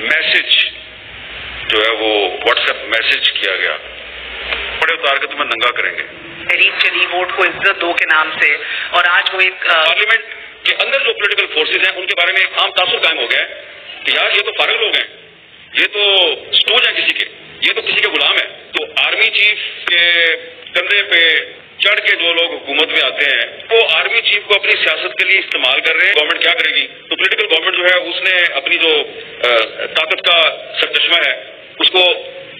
Message जो है वो व्हाट्सएप मैसेज किया गया, बड़े उतार के तुम्हें नंगा करेंगे। तहरीक चली वोट को इज्जत दो के नाम से, और आज वो एक पार्लियामेंट के अंदर जो पॉलिटिकल फोर्सेज हैं उनके बारे में एक आम तासुर कायम हो गया है कि यार ये तो फारग लोग हैं, ये तो स्टूज हैं किसी के, ये तो किसी के गुलाम है। तो आर्मी चीफ के कंधे पे चढ़ के जो लोग हुकूमत में आते हैं वो आर्मी चीफ को अपनी सियासत के लिए इस्तेमाल कर रहे हैं। गवर्नमेंट क्या करेगी? तो पॉलिटिकल गवर्नमेंट जो है उसने अपनी जो ताकत का सरचश्मा है उसको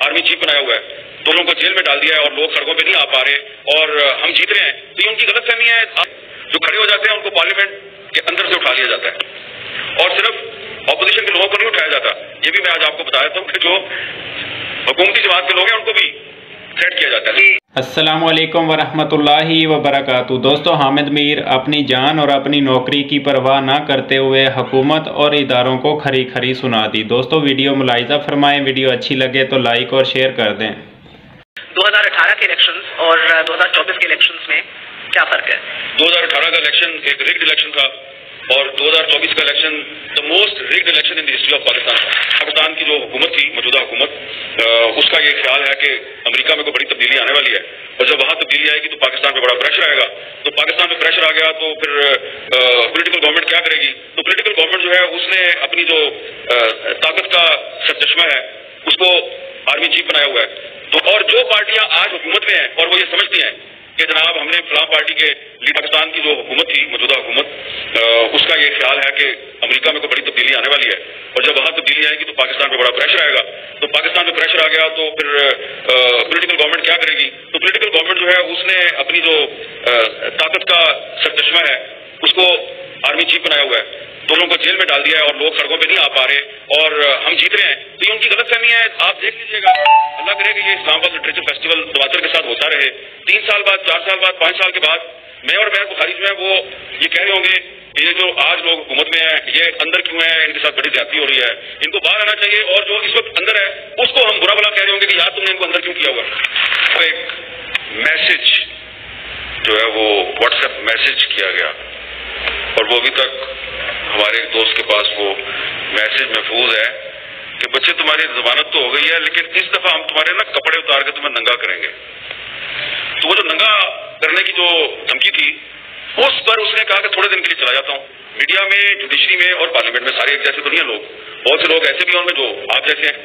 आर्मी चीफ बनाया हुआ है, दोनों को जेल में डाल दिया है और लोग सड़कों पे नहीं आ पा रहे और हम जीत रहे हैं। तो ये उनकी गलतफहमी है। जो खड़े हो जाते हैं उनको पार्लियामेंट के अंदर से उठा लिया जाता है और सिर्फ ऑपोजिशन के लोगों को नहीं उठाया जाता। ये भी मैं आज आपको बता देता हूँ कि जो हुकूमती जमात के लोग हैं उनको भी थ्रेट किया जाता है। अस्सलामु अलैकुम वरहमतुल्लाहि वबरकातुहू। दोस्तों, हामिद मीर अपनी जान और अपनी नौकरी की परवाह ना करते हुए हुकूमत और इदारों को खरी खरी सुना दी। दोस्तों, वीडियो मुलाहिजा फरमाएं, वीडियो अच्छी लगे तो लाइक और शेयर कर दें। 2018 के इलेक्शंस और 2024 के इलेक्शंस में क्या फर्क है? 2018 का इलेक्शन एक रिग्ड इलेक्शन था और 2024 का election the most rigged election in the history of Pakistan. Pakistan की जो हुकूमत थी, मौजूदा हुकूमत, उसका ये ख्याल है कि अमेरिका में कोई बड़ी तब्दीली आने वाली है और जब वहाँ तब्दीली आएगी तो पाकिस्तान पे बड़ा प्रेशर आएगा। तो पाकिस्तान पे प्रेशर आ गया तो फिर पॉलिटिकल गवर्नमेंट क्या करेगी? तो पॉलिटिकल गवर्नमेंट जो है उसने अपनी जो ताकत का सरचश्मा है उसको आर्मी चीफ बनाया हुआ है। तो और जो पार्टियां आज हुकूमत में हैं और वो ये समझती हैं कि जनाब हमने फलां पार्टी के पाकिस्तान की जो हुकूमत थी, मौजूदा हुकूमत, उसका ये ख्याल है कि अमेरिका में कोई बड़ी तब्दीली आने वाली है और जब वहाँ तब्दीली आएगी तो पाकिस्तान पे बड़ा प्रेशर आएगा। तो पाकिस्तान पे प्रेशर आ गया तो फिर पॉलिटिकल गवर्नमेंट क्या करेगी? तो पॉलिटिकल गवर्नमेंट जो है उसने अपनी जो ताकत का सरचश्मा है उसको आर्मी चीफ बनाया हुआ है, दोनों को जेल में डाल दिया है और लोग सड़कों पे नहीं आ पा रहे और हम जीत रहे हैं। तो ये उनकी गलतफहमी है। आप देख लीजिएगा, अल्लाह करे कि ये इस्लामाबाद लिटरेचर फेस्टिवल तवातर के साथ होता रहे। 3 साल बाद, 4 साल बाद, 5 साल के बाद मैं और मेहर बुखारी जो है वो ये कह रहे होंगे ये जो आज लोग हुकूमत में है ये अंदर क्यों है, इनके साथ बड़ी ज्यादती हो रही है, इनको बाहर आना चाहिए। और जो इस वक्त अंदर है उसको हम बुरा भला कह रहे होंगे कि यार तुमने इनको अंदर क्यों किया हुआ। तो एक मैसेज जो है वो व्हाट्सएप मैसेज किया गया और वो अभी तक हमारे एक दोस्त के पास वो मैसेज महफूज है कि बच्चे तुम्हारी जमानत तो हो गई है लेकिन इस दफा हम तुम्हारे ना कपड़े उतार के तुम्हें नंगा करेंगे। तो वो जो नंगा करने की जो धमकी थी उस पर उसने कहा कि थोड़े दिन के लिए चला जाता हूँ। मीडिया में, जुडिशरी में और पार्लियामेंट में सारे एक जैसे तो नहीं है लोग, बहुत से लोग ऐसे भी हैं उनमें जो आप जैसे हैं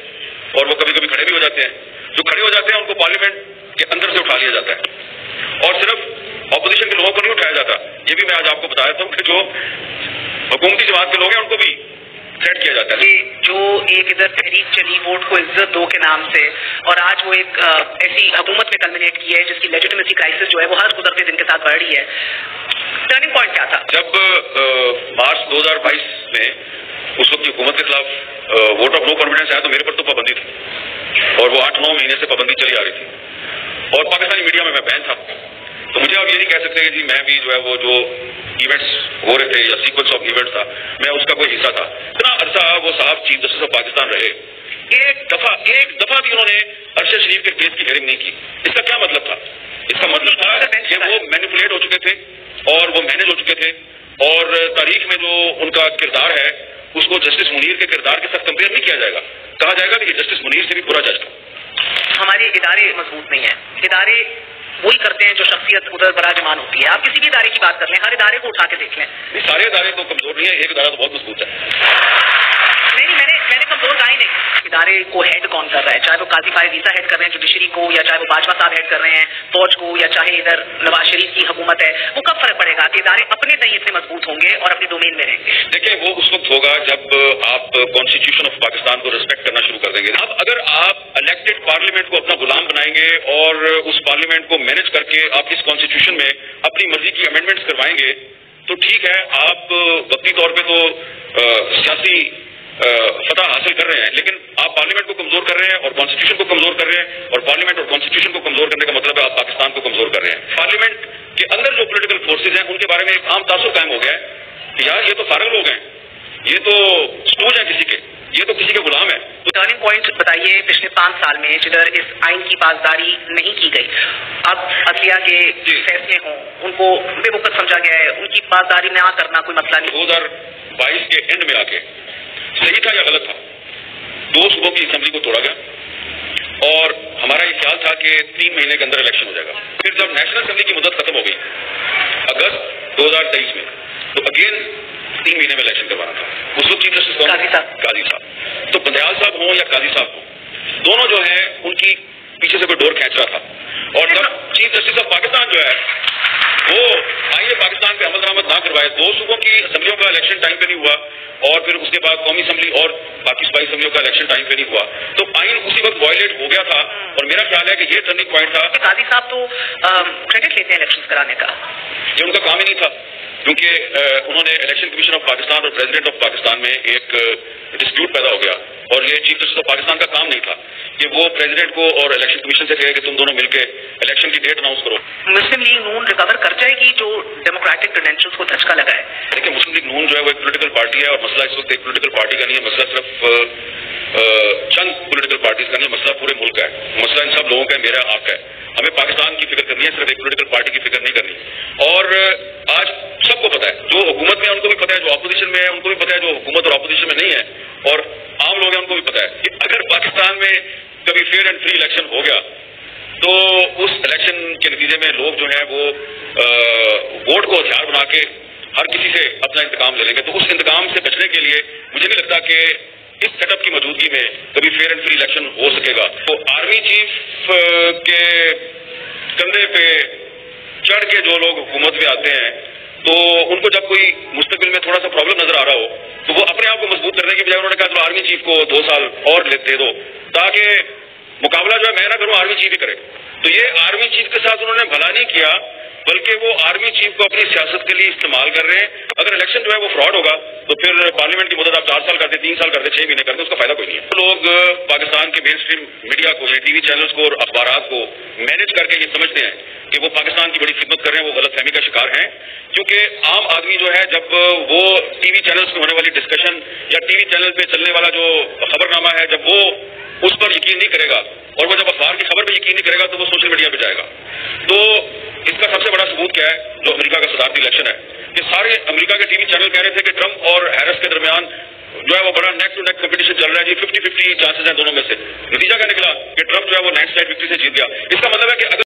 और वो कभी कभी खड़े भी हो जाते हैं। जो खड़े हो जाते हैं उनको पार्लियामेंट के अंदर से उठा लिया जाता है और सिर्फ ऑपोजिशन के लोगों को नहीं उठाया जाता। ये भी मैं आज आपको बता देता हूँ कि जो हुकूमती जमात के लोग हैं उनको भी थ्रेट किया जाता है। जो एक इधर तहरीक चली वोट को इज्जत दो के नाम से, और आज वो एक ऐसी हुकूमत में कल्मिनेट की है जिसकी लेजिटिमेसी क्राइसिस जो है वो हर गुजरते दिन के साथ बढ़ रही है। टर्निंग पॉइंट क्या था? जब मार्च 2022 में उस वक्त की हुकूमत के खिलाफ वोट ऑफ नो कॉन्फिडेंस आया तो मेरे पर तो पाबंदी थी और वो 8-9 महीने से पाबंदी चली आ रही थी और पाकिस्तानी मीडिया में मैं बैन था। तो मुझे आप ये नहीं कह सकते कि जी मैं भी जो है वो जो इवेंट्स हो रहे थे या सीक्वेंस ऑफ इवेंट्स था मैं उसका कोई हिस्सा था। इतना अरसा वो साहब चीफ जस्टिस ऑफ पाकिस्तान रहे, एक दफा भी उन्होंने अरशद शरीफ के केस की हियरिंग नहीं की। इसका क्या मतलब था? इसका मतलब था कि वो मैनिपुलेट हो चुके थे और वो मैनेज हो चुके थे और तारीख में जो उनका किरदार है उसको जस्टिस मुनीर के किरदार के साथ कंपेयर नहीं किया जाएगा। कहा जाएगा कि जस्टिस मुनीर से भी बुरा जज था। हमारे इदारे मजबूत नहीं है, इदारे वही करते हैं जो शख्सियत उधर बराजमान होती है। आप किसी भी इदारे की बात कर लें, हर इदारे को उठा के देख लें। सारे इदारे तो कमजोर नहीं है, एक इदारा तो बहुत मजबूत है। नहीं, मैंने कमजोर कहा ही नहीं। इदारे को हेड कौन कर रहा है, चाहे वो काजी फायज ईसा हेड कर रहे हैं जुडिशरी को, या चाहे वो बाजवा साहब हेड कर रहे हैं फौज को, या चाहे इधर नवाज शरीफ की हुकूमत है, वो कब फर्क पड़ेगा कि इदारे अपने तरीके से मजबूत होंगे और अपनी डोमेन में रहेंगे। देखिए, वो उस वक्त होगा जब आप कॉन्स्टिट्यूशन ऑफ पाकिस्तान को रिस्पेक्ट करना शुरू कर देंगे। अब अगर आप इलेक्टेड पार्लियामेंट को अपना गुलाम बनाएंगे और उस पार्लियामेंट को मैनेज करके आप इस कॉन्स्टिट्यूशन में अपनी मर्जी की अमेंडमेंट्स करवाएंगे तो ठीक है, आप वक्ती तौर पे तो सियासी फतह हासिल कर रहे हैं, लेकिन आप पार्लियामेंट को कमजोर कर रहे हैं और कॉन्स्टिट्यूशन को कमजोर कर रहे हैं और पार्लियामेंट और कॉन्स्टिट्यूशन को कमजोर करने का मतलब है आप पाकिस्तान को कमजोर कर रहे हैं। पार्लियामेंट के अंदर जो पॉलिटिकल फोर्सेज हैं उनके बारे में एक आम तासुर कायम हो गया है कि यार ये तो फारग लोग हैं, ये तो स्टूज हैं किसी के, ये तो किसी के गुलाम है। तो टर्निंग पॉइंट बताइए पिछले 5 साल में जिधर इस आइन की पासदारी नहीं की गई, अब अदलिया के फैसले हों उनको बेवकूफ समझा गया है, उनकी पासदारी न करना कोई मसला नहीं। 2022 के एंड में आके सही था या गलत था? सूबों की असेंबली को तोड़ा गया और हमारा ये ख्याल था कि 3 महीने के अंदर इलेक्शन हो जाएगा। फिर जब नेशनल असेंबली की मुद्दत खत्म हो गई अगस्त 2023 में, तो अगेन 3 महीने में इलेक्शन करवाना था। उस वक्त चीफ जस्टिस काजी साहब, तो बंदयाल साहब हों या काजी साहब हों, दोनों जो है उनकी पीछे से कोई डोर खींच रहा था। और तब चीफ जस्टिस ऑफ पाकिस्तान जो है वो आईने पाकिस्तान पे अमल दरामद ना करवाए। 2 सूबों की असेंबलियों का इलेक्शन टाइम पे नहीं हुआ और फिर उसके बाद कौमी असेंबली और बाकी सूबाई असेंबलियों का इलेक्शन टाइम पे नहीं हुआ, तो आइन उसी वक्त वायलेट हो गया था। और मेरा ख्याल है कि ये टर्निंग पॉइंट था। काजी साहब तो क्रेडिट लेते हैं इलेक्शन कराने का, ये उनका काम ही नहीं था, क्योंकि उन्होंने इलेक्शन कमीशन ऑफ पाकिस्तान और प्रेसिडेंट ऑफ पाकिस्तान में एक डिस्प्यूट पैदा हो गया और ये चीफ जस्टिस ऑफ पाकिस्तान का काम नहीं था कि वो प्रेसिडेंट को और इलेक्शन कमीशन से कहे कि तुम दोनों मिलकर इलेक्शन की डेट अनाउंस करो। मुस्लिम लीग नून रिकवर कर जाएगी जो डेमोक्रेटिक क्रेडेंशियल्स को धचका लगा है? देखिए, मुस्लिम लीग नून जो है वो एक पॉलिटिकल पार्टी है और मसला इस वक्त एक पॉलिटिकल पार्टी का नहीं है, मसला सिर्फ चंद पॉलिटिकल पार्टीज का नहीं, मसला पूरे मुल्क का है, मसला इन सब लोगों का है, मेरा आपका है। हमें पाकिस्तान की फिक्र करनी है, सिर्फ एक पॉलिटिकल पार्टी की फिक्र नहीं करनी। और आज सबको पता है, जो हुकूमत में है उनको भी पता है, जो अपोजिशन में है उनको भी पता है, जो हुकूमत और अपोजिशन में नहीं है और आम लोग हैं उनको भी पता है कि अगर पाकिस्तान में कभी फेयर एंड फ्री इलेक्शन हो गया तो उस इलेक्शन के नतीजे में लोग जो है वो वोट को हथियार बना के हर किसी से अपना इंतकाम ले लेंगे। तो उस इंतकाम से बचने के लिए मुझे नहीं लगता कि इस सेटअप की मौजूदगी में कभी फेयर एंड फ्री इलेक्शन हो सकेगा। तो आर्मी चीफ के कंधे पे चढ़ के जो लोग हुकूमत में आते हैं तो उनको जब कोई मुस्तकबिल में थोड़ा सा प्रॉब्लम नजर आ रहा हो तो वो अपने आप को मजबूत करने के बजाय उन्होंने कहा आर्मी चीफ को 2 साल और दे दो ताकि मुकाबला जो है मैं ना करूं, आर्मी चीफ ही करे। तो ये आर्मी चीफ के साथ उन्होंने भला नहीं किया, बल्कि वो आर्मी चीफ को अपनी सियासत के लिए इस्तेमाल कर रहे हैं। अगर इलेक्शन जो है वो फ्रॉड होगा तो फिर पार्लियामेंट की मुद्दत आप 4 साल करते, 3 साल करते, 6 महीने करते, उसका फायदा कोई नहीं है। तो लोग पाकिस्तान के मेन स्ट्रीम मीडिया को, टीवी चैनल्स को और अखबारात को मैनेज करके ये समझते हैं कि वो पाकिस्तान की बड़ी खिदमत कर रहे हैं, वो गलतफहमी का शिकार हैं। क्योंकि आम आदमी जो है जब वो टीवी चैनल्स में होने वाली डिस्कशन या टीवी चैनल पे चलने वाला जो खबरनामा है, जब वो उस पर यकीन नहीं करेगा और वो जब अखबार की खबर पर यकीन नहीं करेगा तो वो सोशल मीडिया पे जाएगा। तो इसका सबसे बड़ा सबूत क्या है, जो अमेरिका का सदारती इलेक्शन है, कि सारे अमेरिका के टीवी चैनल कह रहे थे कि ट्रंप और हैरिस के दरमियान जो है वो बड़ा नेक टू नेक कंपटीशन चल रहा है जी, 50-50 चांसेस हैं दोनों में से। नतीजा क्या निकला कि ट्रंप जो है वो लैंडस्लाइड विक्ट्री से जीत गया। इसका मतलब है कि अगर